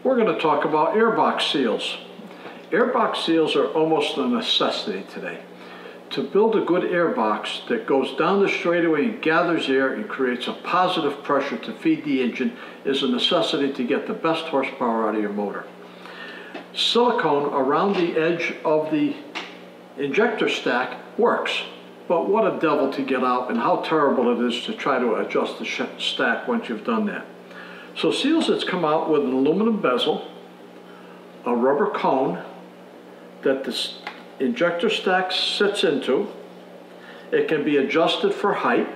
we're going to talk about airbox seals. Airbox seals are almost a necessity today. To build a good airbox that goes down the straightaway and gathers air and creates a positive pressure to feed the engine is a necessity to get the best horsepower out of your motor. Silicone around the edge of the injector stack works, but what a devil to get out, and how terrible it is to try to adjust the stack once you've done that. So seals that's come out with an aluminum bezel, a rubber cone that the injector stack sits into. It can be adjusted for height.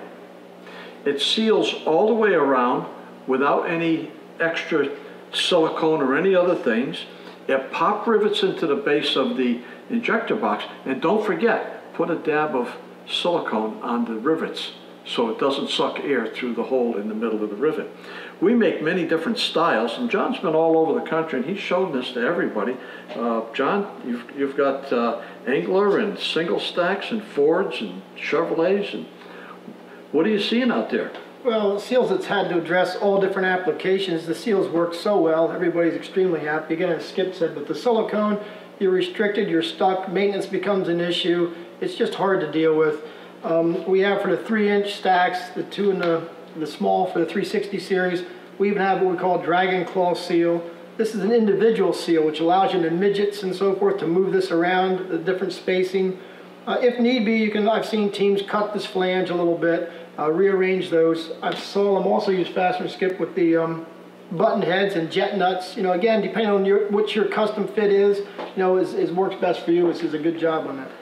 It seals all the way around without any extra silicone or any other things. It pop rivets into the base of the injector box, and don't forget, put a dab of silicone on the rivets so it doesn't suck air through the hole in the middle of the rivet. We make many different styles, and John's been all over the country and he's shown this to everybody. John, you've got Angler and single stacks and Fords and Chevrolets, and what are you seeing out there? Well, seals that's had to address all different applications. The seals work so well, everybody's extremely happy. Again, as Skip said, with the silicone, you're restricted, you're stuck, maintenance becomes an issue. It's just hard to deal with. We have for the 3-inch stacks, the 2 and the small for the 360 series. We even have what we call Dragon Claw seal. This is an individual seal, which allows you to midgets and so forth to move this around, the different spacing. If need be, I've seen teams cut this flange a little bit, rearrange those. I saw them also use fastener skip with the button heads and jet nuts. Again, depending on what your custom fit is, is works best for you. This is a good job on that.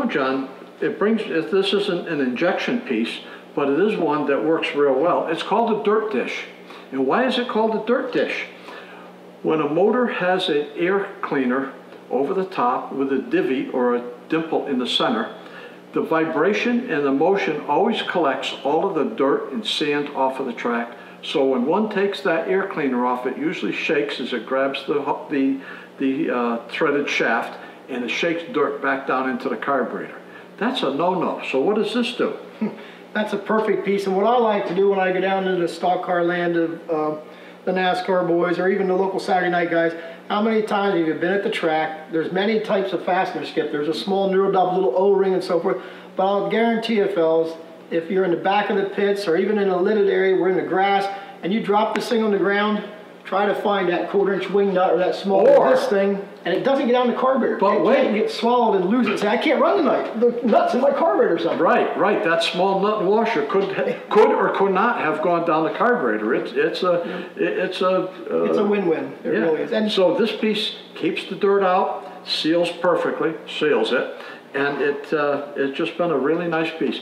John, this isn't an injection piece, but it is one that works real well. It's called a dirt dish. And why is it called a dirt dish? When a motor has an air cleaner over the top with a divot or a dimple in the center, the vibration and the motion always collects all of the dirt and sand off of the track. So when one takes that air cleaner off, it usually shakes as it grabs the threaded shaft, and it shakes dirt back down into the carburetor. That's a no-no. So what does this do? That's a perfect piece. And what I like to do when I go down into the stock car land of the NASCAR boys or even the local Saturday night guys, how many times have you been at the track? There's many types of fastener skip. There's a small Neurodub little O-ring and so forth. But I'll guarantee you, fellas, if you're in the back of the pits or even in a lidded area, we're in the grass, and you drop this thing on the ground, try to find that 1/4-inch wing nut or that small this thing, and it doesn't get on the carburetor. But it can't get swallowed and lose it. Say, I can't run tonight. The nuts in my carburetor or something. Right. That small nut and washer could or could not have gone down the carburetor. It's a win-win. It really is. And so this piece keeps the dirt out, seals perfectly, seals it, and it's just been a really nice piece.